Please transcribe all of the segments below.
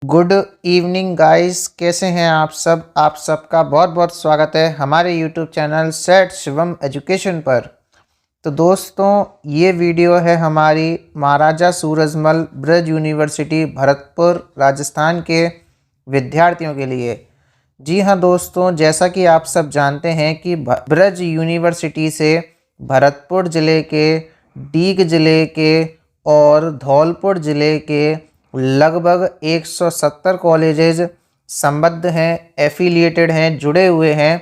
Good evening guys, कैसे हैं आप सब। आप सबका बहुत बहुत स्वागत है हमारे यूट्यूब चैनल सेठ शिवम एजुकेशन पर। तो दोस्तों, ये वीडियो है हमारी महाराजा सूरजमल ब्रज यूनिवर्सिटी भरतपुर राजस्थान के विद्यार्थियों के लिए। जी हाँ दोस्तों, जैसा कि आप सब जानते हैं कि ब्रज यूनिवर्सिटी से भरतपुर ज़िले के, डीग ज़िले के और धौलपुर ज़िले के लगभग 170 कॉलेजेस संबद्ध हैं, एफिलिएटेड हैं, जुड़े हुए हैं।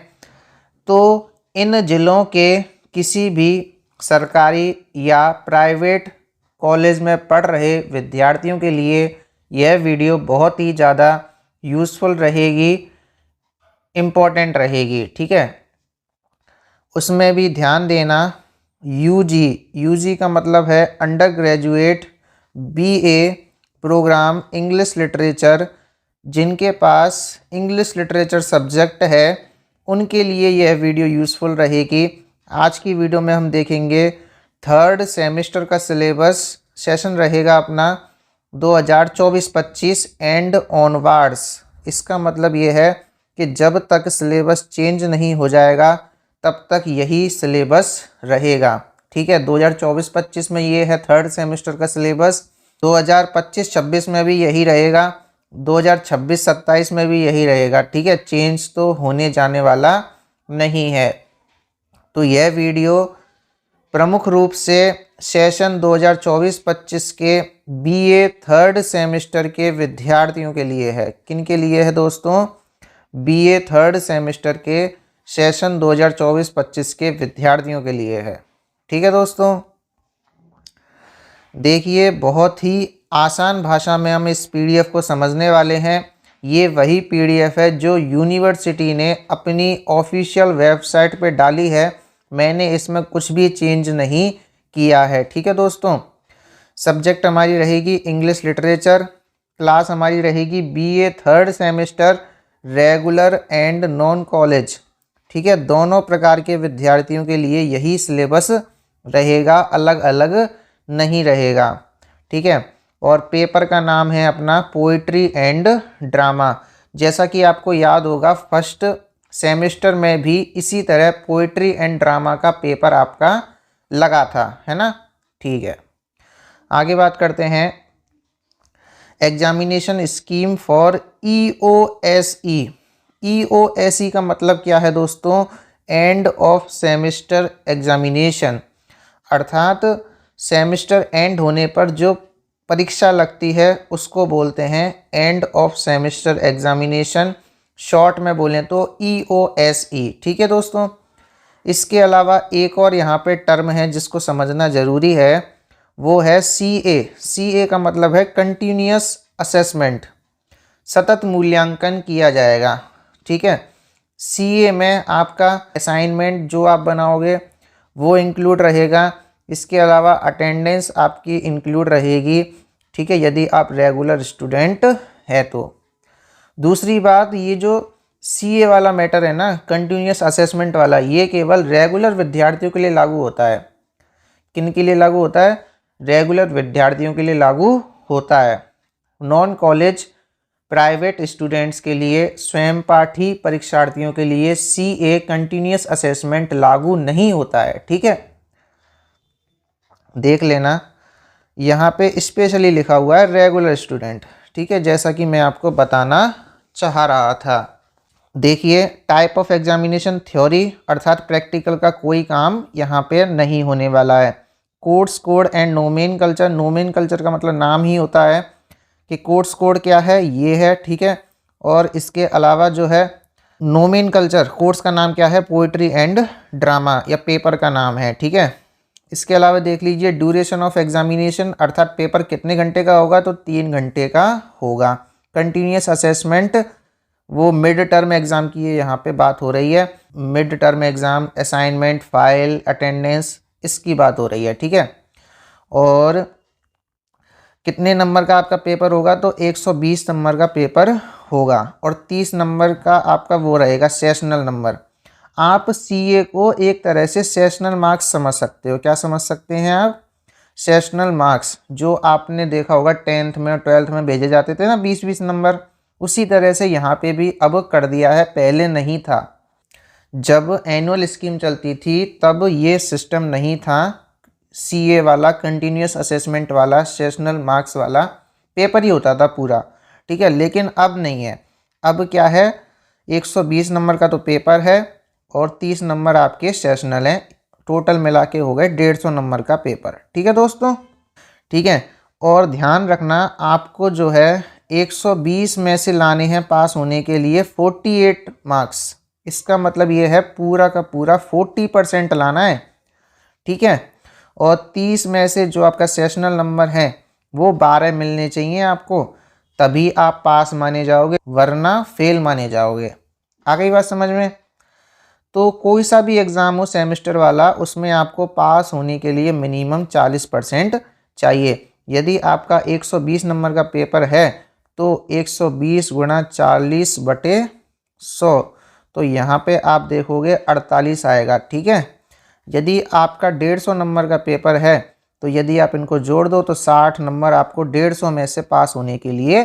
तो इन ज़िलों के किसी भी सरकारी या प्राइवेट कॉलेज में पढ़ रहे विद्यार्थियों के लिए यह वीडियो बहुत ही ज़्यादा यूज़फुल रहेगी, इम्पोर्टेंट रहेगी। ठीक है, उसमें भी ध्यान देना। यूजी का मतलब है undergraduate BA programme English literature. जिनके पास इंग्लिश लिटरेचर सब्जेक्ट है उनके लिए यह वीडियो यूज़फुल रहेगी। आज की वीडियो में हम देखेंगे थर्ड सेमेस्टर का सिलेबस। सेशन रहेगा अपना 2024-25 एंड ऑनवर्ड्स। इसका मतलब ये है कि जब तक सिलेबस चेंज नहीं हो जाएगा तब तक यही सिलेबस रहेगा। ठीक है, 2024-25 में ये है थर्ड सेमेस्टर का सिलेबस। 2025-26 में भी यही रहेगा, 2026-27 में भी यही रहेगा। ठीक है, चेंज तो होने जाने वाला नहीं है। तो यह वीडियो प्रमुख रूप से सेशन 2024-25 के बीए थर्ड सेमेस्टर के विद्यार्थियों के लिए है। किन के लिए है दोस्तों? बीए थर्ड सेमेस्टर के सेशन 2024-25 के विद्यार्थियों के लिए है। ठीक है दोस्तों, देखिए बहुत ही आसान भाषा में हम इस पीडीएफ को समझने वाले हैं। ये वही पीडीएफ है जो यूनिवर्सिटी ने अपनी ऑफिशियल वेबसाइट पे डाली है। मैंने इसमें कुछ भी चेंज नहीं किया है। ठीक है दोस्तों, सब्जेक्ट हमारी रहेगी इंग्लिश लिटरेचर, क्लास हमारी रहेगी BA third semester regular and non college. ठीक है, दोनों प्रकार के विद्यार्थियों के लिए यही सिलेबस रहेगा, अलग अलग नहीं रहेगा। ठीक है, और पेपर का नाम है अपना पोइट्री एंड ड्रामा। जैसा कि आपको याद होगा फर्स्ट सेमेस्टर में भी इसी तरह पोइट्री एंड ड्रामा का पेपर आपका लगा था, है ना। ठीक है, आगे बात करते हैं। Examination scheme for EOSE। EOSE का मतलब क्या है दोस्तों? End of semester examination. अर्थात सेमेस्टर एंड होने पर जो परीक्षा लगती है उसको बोलते हैं end of semester examination. Short में बोलें तो EOSE। ठीक है दोस्तों, इसके अलावा एक और यहाँ पे टर्म है जिसको समझना ज़रूरी है, वो है CA। CA का मतलब है कंटिन्यूअस असेसमेंट, सतत मूल्यांकन किया जाएगा। ठीक है, CA में आपका असाइनमेंट जो आप बनाओगे वो इंक्लूड रहेगा। इसके अलावा अटेंडेंस आपकी इंक्लूड रहेगी। ठीक है, यदि आप रेगुलर स्टूडेंट है तो। दूसरी बात, ये जो CA वाला मैटर है ना, कंटिन्यूअस असेसमेंट वाला, ये केवल रेगुलर विद्यार्थियों के लिए लागू होता है। किन के लिए लागू होता है? रेगुलर विद्यार्थियों के लिए लागू होता है। नॉन कॉलेज प्राइवेट स्टूडेंट्स के लिए, स्वयं पाठी परीक्षार्थियों के लिए CA कंटिन्यूअस असेसमेंट लागू नहीं होता है। ठीक है, देख लेना, यहाँ पे स्पेशली लिखा हुआ है रेगुलर स्टूडेंट। ठीक है, जैसा कि मैं आपको बताना चाह रहा था। देखिए, टाइप ऑफ एग्जामिनेशन थ्योरी अर्थात प्रैक्टिकल का कोई काम यहाँ पे नहीं होने वाला है। Course code and nomenclature. Nomenclature का मतलब नाम ही होता है कि कोर्स कोड क्या है, ये है। ठीक है, और इसके अलावा जो है नोमेनकल्चर, कोर्स का नाम क्या है? पोइट्री एंड ड्रामा, या पेपर का नाम है। ठीक है, इसके अलावा देख लीजिए ड्यूरेशन ऑफ एग्जामिनेशन, अर्थात पेपर कितने घंटे का होगा? तो 3 घंटे का होगा। कंटिन्यूअस असेसमेंट, वो मिड टर्म एग्ज़ाम की यहाँ पे बात हो रही है। Mid term exam, assignment, file, attendance, इसकी बात हो रही है। ठीक है, और कितने नंबर का आपका पेपर होगा? तो 120 नंबर का पेपर होगा, और 30 नंबर का आपका वो रहेगा सेशनल नंबर। आप CA को एक तरह से सेशनल मार्क्स समझ सकते हो। क्या समझ सकते हैं आप? सेशनल मार्क्स जो आपने देखा होगा 10th में और 12th में भेजे जाते थे ना 20-20 नंबर, उसी तरह से यहाँ पे भी अब कर दिया है। पहले नहीं था, जब एनुअल स्कीम चलती थी तब ये सिस्टम नहीं था। सीए वाला कंटिन्यूस असेसमेंट वाला सेशनल मार्क्स वाला पेपर ही होता था पूरा, ठीक है। लेकिन अब नहीं है, अब क्या है 120 नंबर का तो पेपर है और 30 नंबर आपके सेशनल हैं, टोटल मिला के हो गए 150 नंबर का पेपर, ठीक है दोस्तों, ठीक है। और ध्यान रखना आपको जो है 120 में से लाने हैं पास होने के लिए 48 मार्क्स। इसका मतलब ये है पूरा का पूरा 40% लाना है, ठीक है। और 30 में से जो आपका सेशनल नंबर है वो 12 मिलने चाहिए आपको, तभी आप पास माने जाओगे, वरना फेल माने जाओगे। आ गई बात समझ में? तो कोई सा भी एग्ज़ाम हो सेमेस्टर वाला, उसमें आपको पास होने के लिए मिनिमम 40% चाहिए। यदि आपका 120 नंबर का पेपर है तो 120 गुणा 40/100, तो यहाँ पे आप देखोगे 48 आएगा, ठीक है। यदि आपका 150 नंबर का पेपर है तो यदि आप इनको जोड़ दो तो 60 नंबर आपको 150 में से पास होने के लिए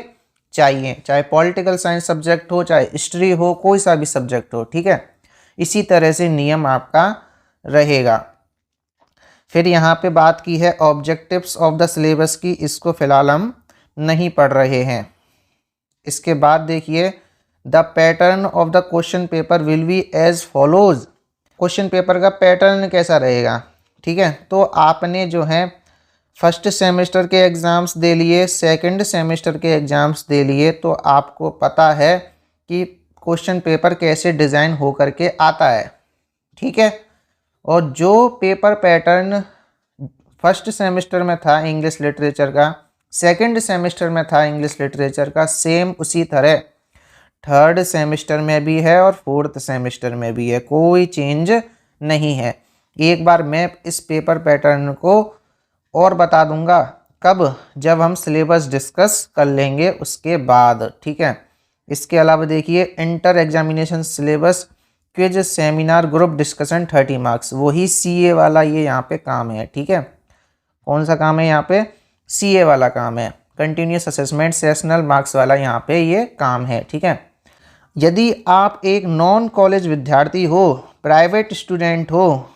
चाहिए, चाहे पॉलिटिकल साइंस सब्जेक्ट हो, चाहे हिस्ट्री हो, कोई सा भी सब्जेक्ट हो, ठीक है। इसी तरह से नियम आपका रहेगा। फिर यहाँ पे बात की है ऑब्जेक्टिव्स ऑफ द सिलेबस की, इसको फिलहाल हम नहीं पढ़ रहे हैं। इसके बाद देखिए the pattern of the question paper will be as follows. Question paper का पैटर्न कैसा रहेगा, ठीक है। तो आपने जो है फर्स्ट सेमेस्टर के एग्ज़ाम्स दे लिए, सेकंड सेमेस्टर के एग्ज़ाम्स दे लिए, तो आपको पता है कि क्वेश्चन पेपर कैसे डिज़ाइन हो करके आता है, ठीक है। और जो पेपर पैटर्न फर्स्ट सेमेस्टर में था इंग्लिश लिटरेचर का, सेकंड सेमेस्टर में था इंग्लिश लिटरेचर का, सेम उसी तरह थर्ड सेमेस्टर में भी है और फोर्थ सेमेस्टर में भी है, कोई चेंज नहीं है। एक बार मैं इस पेपर पैटर्न को और बता दूंगा, कब? जब हम सिलेबस डिस्कस कर लेंगे उसके बाद, ठीक है। इसके अलावा देखिए inter examination syllabus, quiz, seminar, group discussion 30 marks, वही सीए वाला ये यहाँ पे काम है, ठीक है। कौन सा काम है यहाँ पे? सीए वाला काम है, कंटिन्यूस असेसमेंट सेशनल मार्क्स वाला यहाँ पे ये काम है, ठीक है। यदि आप एक नॉन कॉलेज विद्यार्थी हो, प्राइवेट स्टूडेंट हो,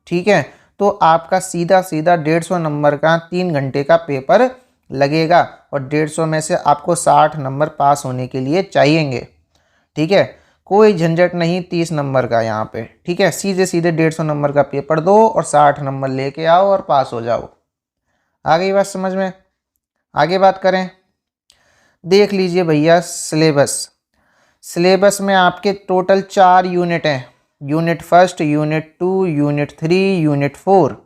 ठीक है, तो आपका सीधा सीधा 150 नंबर का 3 घंटे का पेपर लगेगा और 150 में से आपको 60 नंबर पास होने के लिए चाहिएंगे, ठीक है। कोई झंझट नहीं 30 नंबर का यहाँ पे, ठीक है। सीधे सीधे 150 नंबर का पेपर दो और 60 नंबर लेके आओ और पास हो जाओ। आ गई बात समझ में? आगे बात करें, देख लीजिए भैया सिलेबस। सिलेबस में आपके टोटल 4 यूनिट हैं, unit first, unit 2, unit 3, unit 4,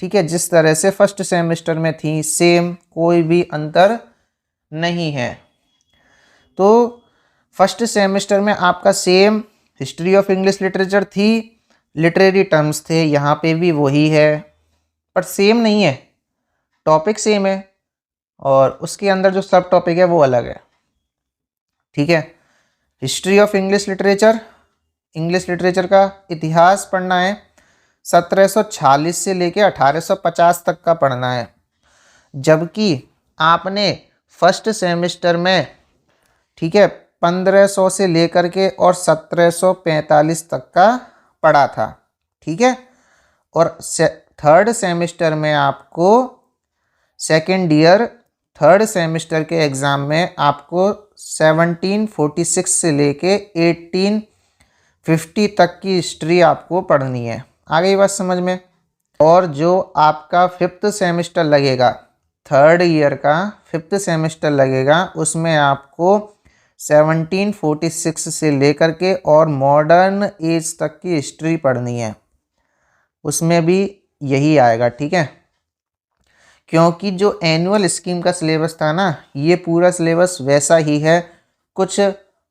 ठीक है। जिस तरह से फर्स्ट सेमेस्टर में थी सेम, कोई भी अंतर नहीं है। तो फर्स्ट सेमेस्टर में आपका same history of English literature थी, लिटरेरी टर्म्स थे, यहाँ पे भी वही है, पर सेम नहीं है, टॉपिक सेम है और उसके अंदर जो सब टॉपिक है वो अलग है, ठीक है। हिस्ट्री ऑफ इंग्लिश लिटरेचर का इतिहास पढ़ना है, 1746 से लेके 1850 तक का पढ़ना है। जबकि आपने फर्स्ट सेमेस्टर में, ठीक है, 1500 से लेकर के और 1745 तक का पढ़ा था, ठीक है। और थर्ड सेमेस्टर में आपको सेकेंड ईयर थर्ड सेमेस्टर के एग्ज़ाम में आपको 1746 से लेके 1850 तक की हिस्ट्री आपको पढ़नी है। आ गई बात समझ में? और जो आपका फिफ्थ सेमेस्टर लगेगा, थर्ड ईयर का फिफ्थ सेमेस्टर लगेगा, उसमें आपको 1746 से लेकर के और मॉडर्न एज तक की हिस्ट्री पढ़नी है, उसमें भी यही आएगा, ठीक है। क्योंकि जो एनुअल स्कीम का सिलेबस था ना, ये पूरा सिलेबस वैसा ही है, कुछ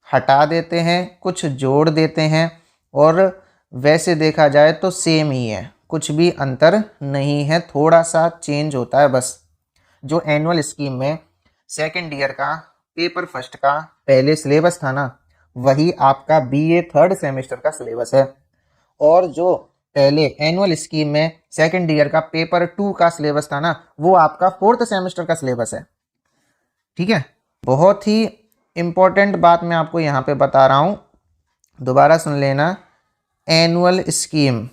हटा देते हैं, कुछ जोड़ देते हैं, और वैसे देखा जाए तो सेम ही है, कुछ भी अंतर नहीं है, थोड़ा सा चेंज होता है बस। जो एनुअल स्कीम में सेकेंड ईयर का पेपर फर्स्ट का पहले सिलेबस था ना, वही आपका बीए थर्ड सेमेस्टर का सिलेबस है। और जो पहले एनुअल स्कीम में सेकंड ईयर का पेपर 2 का सिलेबस था ना, वो आपका 4th सेमेस्टर का सिलेबस है। ठीक है, बहुत ही इंपॉर्टेंट बात मैं आपको यहाँ पे बता रहा हूँ, दोबारा सुन लेना। एनुअल स्कीम,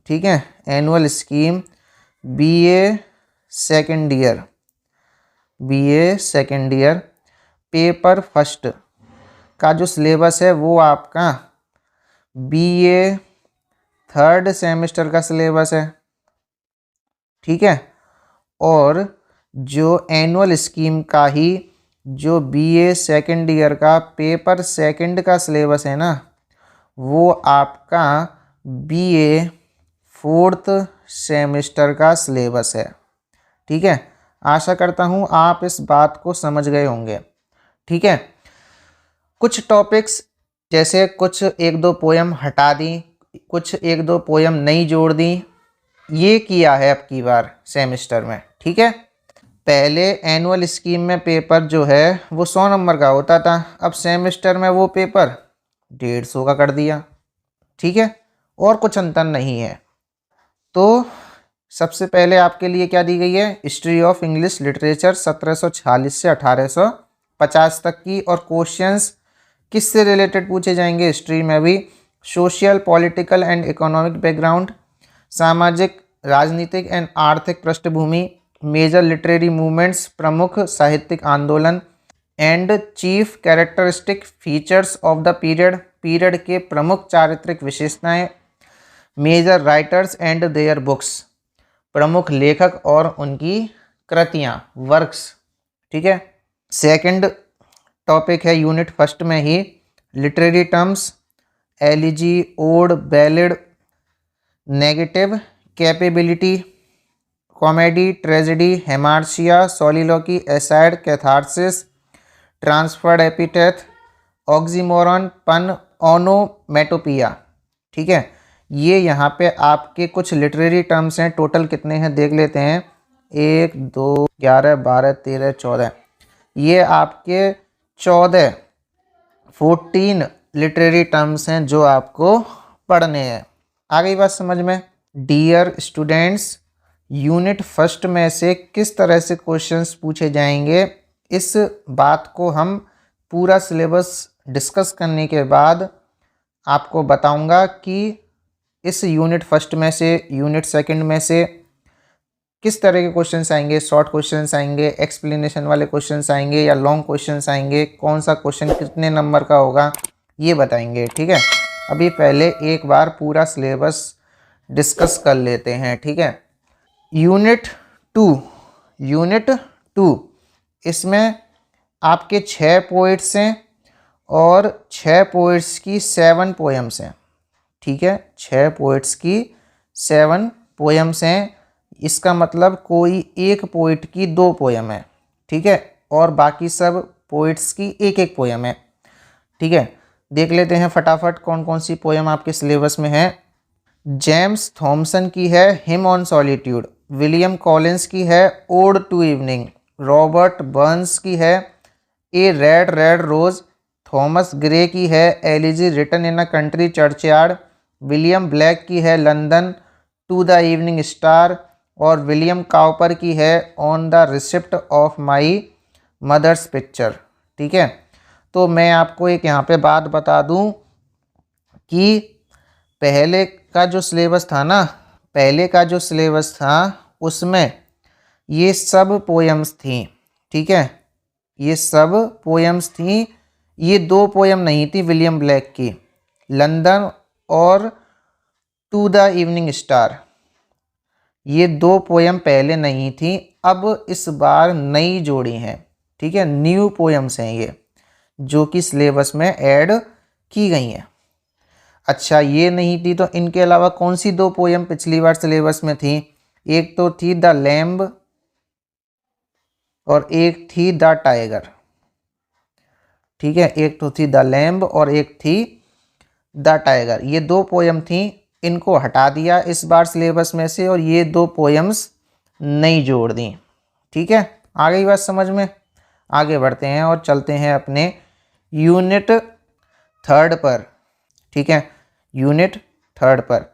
ठीक है, annual scheme BA second year, BA second year paper first का जो सिलेबस है वो आपका बीए थर्ड सेमेस्टर का सिलेबस है। ठीक है, और जो एनुअल स्कीम का ही जो बीए सेकंड ईयर का पेपर सेकंड का सिलेबस है ना, वो आपका बीए फोर्थ सेमेस्टर का सिलेबस है। ठीक है, आशा करता हूँ आप इस बात को समझ गए होंगे। ठीक है, कुछ टॉपिक्स जैसे कुछ एक दो पोयम हटा दी, कुछ एक दो पोयम नई जोड़ दी, ये किया है अब की बार सेमेस्टर में। ठीक है, पहले एनुअल स्कीम में पेपर जो है वो 100 नंबर का होता था, अब सेमेस्टर में वो पेपर 150 का कर दिया। ठीक है, और कुछ अंतर नहीं है। तो सबसे पहले आपके लिए क्या दी गई है, हिस्ट्री ऑफ इंग्लिश लिटरेचर 1746 से 1850 तक की, और क्वेश्चंस किससे रिलेटेड पूछे जाएंगे हिस्ट्री में भी, social political and economic background, सामाजिक राजनीतिक एंड आर्थिक पृष्ठभूमि, मेजर लिटरेरी मूवमेंट्स प्रमुख साहित्यिक आंदोलन, and chief characteristic features of the period, period के प्रमुख चारित्रिक विशेषताएं, major writers and their books, प्रमुख लेखक और उनकी कृतियां, वर्क्स। ठीक है, सेकंड टॉपिक है यूनिट फर्स्ट में ही literary terms, elegy, ode, ballad, negative, capability, comedy, tragedy, hamartia, soliloquy, aside, catharsis, transferred epithet, oxymoron, pun, onomatopoeia. ठीक है, ये यहाँ पे आपके कुछ लिटरेरी टर्म्स हैं। टोटल कितने हैं देख लेते हैं, 1 2 11 12 13 14, ये आपके 14 लिटरेरी टर्म्स हैं जो आपको पढ़ने हैं। आ गई बात समझ में। डियर स्टूडेंट्स, यूनिट फर्स्ट में से किस तरह से क्वेश्चंस पूछे जाएंगे, इस बात को हम पूरा सिलेबस डिस्कस करने के बाद आपको बताऊंगा कि इस यूनिट फर्स्ट में से यूनिट सेकंड में से किस तरह के क्वेश्चंस आएंगे, शॉर्ट क्वेश्चंस आएंगे, एक्सप्लेनेशन वाले क्वेश्चंस आएंगे या लॉन्ग क्वेश्चंस आएंगे, कौन सा क्वेश्चन कितने नंबर का होगा ये बताएंगे। ठीक है, अभी पहले एक बार पूरा सिलेबस डिस्कस कर लेते हैं। ठीक है, यूनिट टू इसमें आपके 6 पोइट्स हैं और 6 पोइट्स की 7 पोएम्स हैं। ठीक है, 6 पोइट्स की 7 पोएम्स हैं, इसका मतलब कोई एक पोइट की 2 पोएम है। ठीक है, और बाकी सब पोइट्स की एक एक पोएम है। ठीक है, देख लेते हैं फटाफट कौन कौन सी पोएम आपके सिलेबस में है। जेम्स थॉमसन की है hymn on solitude, William Collins की है ode to evening, Robert Burns की है a red red rose, Thomas Gray की है elegy written in a country churchyard, William Blake की है London to the evening star, और विलियम काउपर की है on the receipt of my mother's picture. ठीक है, तो मैं आपको एक यहाँ पे बात बता दूँ कि पहले का जो सिलेबस था ना, पहले का जो सिलेबस था उसमें ये सब पोएम्स थी। ठीक है, ये सब पोएम्स थी, ये 2 पोएम नहीं थी विलियम ब्लैक की, लंदन और टू द इवनिंग स्टार, ये 2 पोएम पहले नहीं थी, अब इस बार नई जोड़ी हैं। ठीक है, न्यू पोएम्स हैं ये जो कि सिलेबस में ऐड की गई हैं। अच्छा, ये नहीं थी तो इनके अलावा कौन सी 2 पोएम पिछली बार सिलेबस में थी, एक तो थी द लैम्ब और एक थी द टाइगर। ठीक है, एक तो थी द लैम्ब और एक थी द टाइगर, ये 2 पोएम थी, इनको हटा दिया इस बार सिलेबस में से और ये 2 पोएम्स नई जोड़ दी। ठीक है, आ गई बात समझ में। आगे बढ़ते हैं और चलते हैं अपने यूनिट थर्ड पर। ठीक है, यूनिट थर्ड पर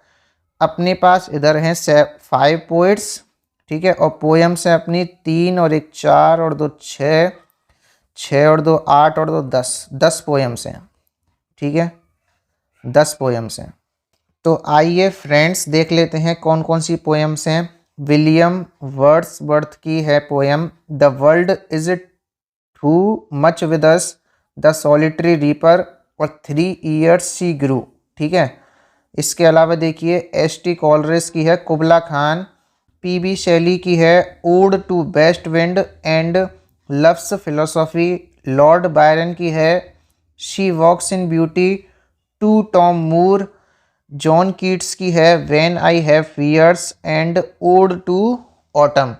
अपने पास इधर हैं 5 पोइट्स, ठीक है, और पोएम्स हैं अपनी 3 और 1 4 और 2 6, 6 और 2 8 और 2 10 पोएम्स हैं, ठीक है, 10 पोएम्स हैं। तो आइए फ्रेंड्स देख लेते हैं कौन कौन सी पोएम्स हैं। विलियम वर्ड्सवर्थ की है poem the world is too much with us, the solitary reaper और 3 ईयर्स शी ग्रू, ठीक है। इसके अलावा देखिए एस.टी. कॉलरेज की है कुबला खान, पी.बी. शैली की है ode to west wind and love's philosophy, Lord Byron की है she walks in beauty, to Tom Moore, John Keats की है when I have fears and ode to autumn.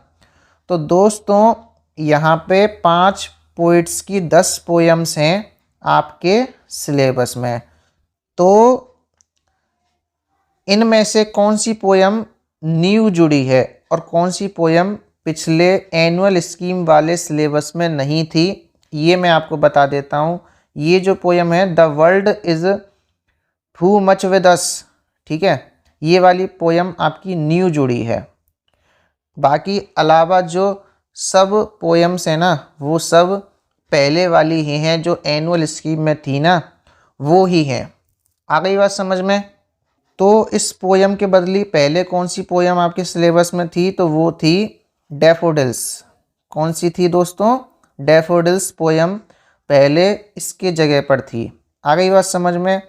तो दोस्तों यहाँ पे 5 पोइट्स की 10 पोएम्स हैं आपके सिलेबस में। तो इनमें से कौन सी पोएम न्यू जुड़ी है और कौन सी पोएम पिछले एनुअल स्कीम वाले सिलेबस में नहीं थी, ये मैं आपको बता देता हूँ। ये जो पोएम है the world is too much with us, ठीक है, ये वाली पोएम आपकी न्यू जुड़ी है। बाकी अलावा जो सब पोएम्स हैं ना वो सब पहले वाली ही हैं, जो एनुअल स्कीम में थी ना वो ही हैं। आ गई बात समझ में। तो इस पोएम के बदले पहले कौन सी पोएम आपके सिलेबस में थी, तो वो थी डैफोडिल्स। कौन सी थी दोस्तों? डैफोडिल्स पोएम पहले इसके जगह पर थी। आ गई बात समझ में,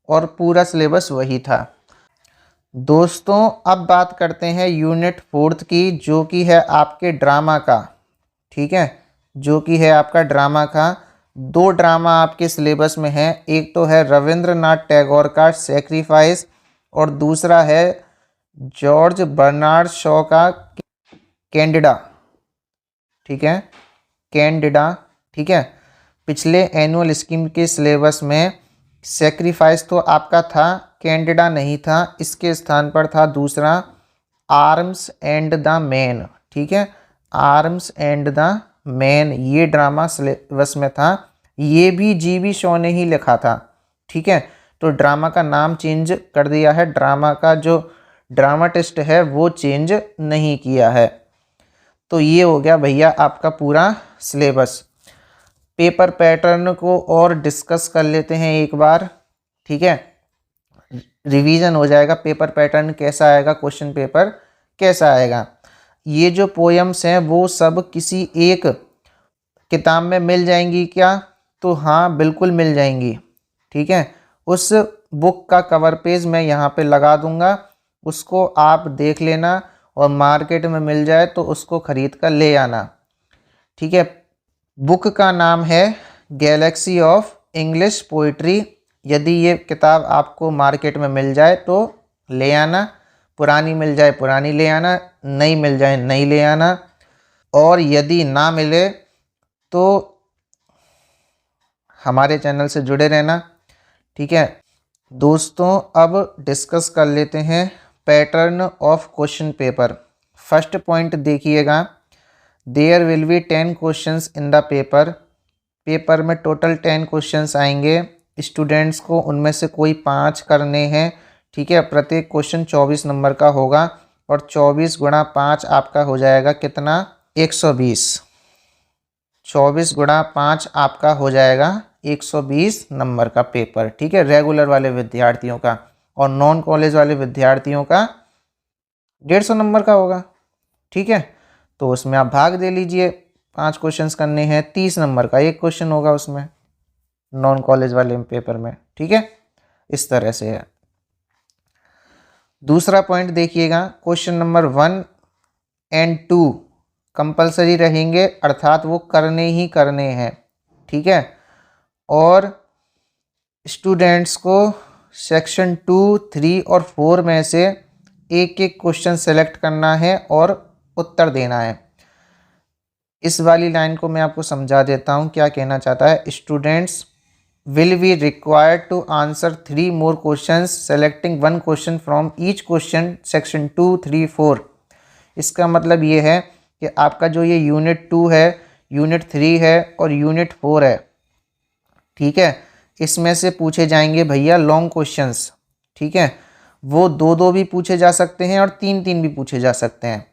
और पूरा सिलेबस वही था। दोस्तों अब बात करते हैं यूनिट 4 की, जो कि है आपके ड्रामा का, ठीक है, जो कि है आपका ड्रामा का। 2 ड्रामा आपके सिलेबस में है, एक तो है रविंद्रनाथ टैगोर का सेक्रीफाइस और दूसरा है जॉर्ज बर्नार्ड शॉ का कैंडिडा, ठीक है, कैंडिडा, ठीक है। पिछले एनुअल स्कीम के सिलेबस में सेक्रीफाइस तो आपका था, कैंडिडा नहीं था, इसके स्थान पर था दूसरा आर्म्स एंड द मैन, ठीक है, आर्म्स एंड द मैन, ये ड्रामा सिलेबस में था। ये भी जी.बी. शॉ ने ही लिखा था, ठीक है। तो ड्रामा का नाम चेंज कर दिया है, ड्रामा का जो ड्रामाटिस्ट है वो चेंज नहीं किया है। तो ये हो गया भैया आपका पूरा सिलेबस। पेपर पैटर्न को और डिस्कस कर लेते हैं एक बार, ठीक है, रिवीजन हो जाएगा। पेपर पैटर्न कैसा आएगा, क्वेश्चन पेपर कैसा आएगा। ये जो पोएम्स हैं वो सब किसी एक किताब में मिल जाएंगी क्या? तो हाँ बिल्कुल मिल जाएंगी, ठीक है। उस बुक का कवर पेज मैं यहाँ पे लगा दूंगा, उसको आप देख लेना और मार्केट में मिल जाए तो उसको खरीद कर ले आना, ठीक है। बुक का नाम है गैलेक्सी ऑफ इंग्लिश पोइट्री। यदि ये किताब आपको मार्केट में मिल जाए तो ले आना, पुरानी मिल जाए पुरानी ले आना, नई मिल जाए नई ले आना, और यदि ना मिले तो हमारे चैनल से जुड़े रहना, ठीक है। दोस्तों अब डिस्कस कर लेते हैं pattern of question paper. First point देखिएगा, there will be 10 questions in the paper. Paper में टोटल 10 क्वेश्चंस आएंगे, स्टूडेंट्स को उनमें से कोई 5 करने हैं, ठीक है। प्रत्येक क्वेश्चन 24 नंबर का होगा और 24 गुणा 5 आपका हो जाएगा कितना? 120। 24 गुणा 5 आपका हो जाएगा 120 नंबर का पेपर, ठीक है, रेगुलर वाले विद्यार्थियों का। और नॉन कॉलेज वाले विद्यार्थियों का 150 नंबर का होगा, ठीक है। तो उसमें आप भाग दे लीजिए, 5 क्वेश्चंस करने हैं, 30 नंबर का 1 क्वेश्चन होगा उसमें, नॉन कॉलेज वाले पेपर में, ठीक है। इस तरह से है। दूसरा पॉइंट देखिएगा, क्वेश्चन नंबर 1 एंड 2 कंपलसरी रहेंगे, अर्थात वो करने ही करने हैं, ठीक है। और स्टूडेंट्स को सेक्शन 2, 3 और 4 में से एक एक क्वेश्चन सेलेक्ट करना है और उत्तर देना है। इस वाली लाइन को मैं आपको समझा देता हूँ क्या कहना चाहता है। Students will be required to answer 3 more questions selecting 1 question from each question section 2, 3, 4। इसका मतलब ये है कि आपका जो ये यूनिट 2 है, यूनिट 3 है और यूनिट 4 है, ठीक है, इसमें से पूछे जाएंगे भैया लॉन्ग क्वेश्चंस, ठीक है। वो 2-2 भी पूछे जा सकते हैं और 3-3 भी पूछे जा सकते हैं।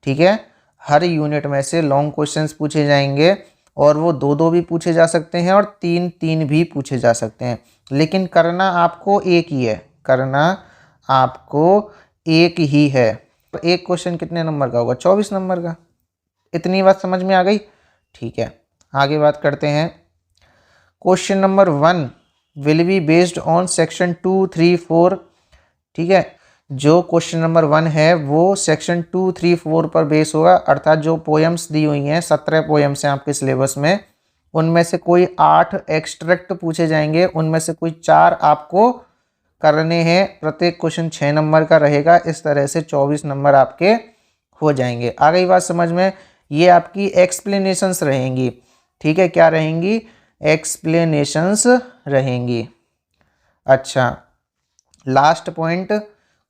ठीक है, हर यूनिट में से लॉन्ग क्वेश्चंस पूछे जाएंगे और वो 2-2 भी पूछे जा सकते हैं और 3-3 भी पूछे जा सकते हैं। लेकिन करना आपको एक ही है, करना आपको एक ही है। एक क्वेश्चन कितने नंबर का होगा? 24 नंबर का। इतनी बात समझ में आ गई? ठीक है, आगे बात करते हैं। Question number 1 will be based on section 2, 3, 4। ठीक है, जो क्वेश्चन नंबर 1 है वो सेक्शन 2, 3, 4 पर बेस होगा, अर्थात जो पोएम्स दी हुई हैं 17 पोएम्स हैं आपके सिलेबस में, उनमें से कोई 8 एक्सट्रैक्ट पूछे जाएंगे, उनमें से कोई 4 आपको करने हैं। प्रत्येक क्वेश्चन 6 नंबर का रहेगा। इस तरह से 24 नंबर आपके हो जाएंगे। आ गई बात समझ में? ये आपकी एक्सप्लेनेशंस रहेंगी। ठीक है, क्या रहेंगी? एक्सप्लेनेशंस रहेंगी। अच्छा, लास्ट पॉइंट,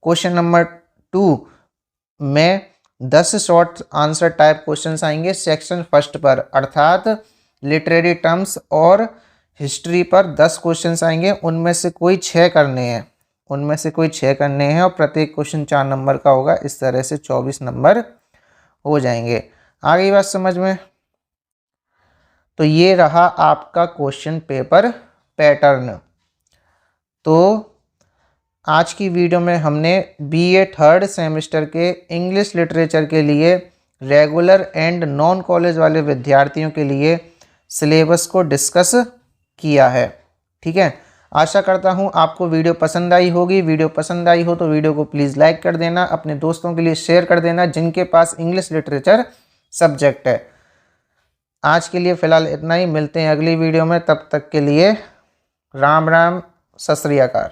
क्वेश्चन नंबर 2 में 10 शॉर्ट आंसर टाइप क्वेश्चंस आएंगे सेक्शन फर्स्ट पर, अर्थात लिटरेरी टर्म्स और हिस्ट्री पर 10 क्वेश्चंस आएंगे। उनमें से कोई 6 करने हैं, उनमें से कोई 6 करने हैं और प्रत्येक क्वेश्चन 4 नंबर का होगा। इस तरह से 24 नंबर हो जाएंगे। आ गई बात समझ में? तो ये रहा आपका क्वेश्चन पेपर पैटर्न। तो आज की वीडियो में हमने बीए थर्ड सेमेस्टर के इंग्लिश लिटरेचर के लिए रेगुलर एंड नॉन कॉलेज वाले विद्यार्थियों के लिए सिलेबस को डिस्कस किया है। ठीक है, आशा करता हूँ आपको वीडियो पसंद आई होगी। वीडियो पसंद आई हो तो वीडियो को प्लीज़ लाइक कर देना, अपने दोस्तों के लिए शेयर कर देना जिनके पास इंग्लिश लिटरेचर सब्जेक्ट है। आज के लिए फ़िलहाल इतना ही, मिलते हैं अगली वीडियो में। तब तक के लिए राम राम, सत श्री अकाल।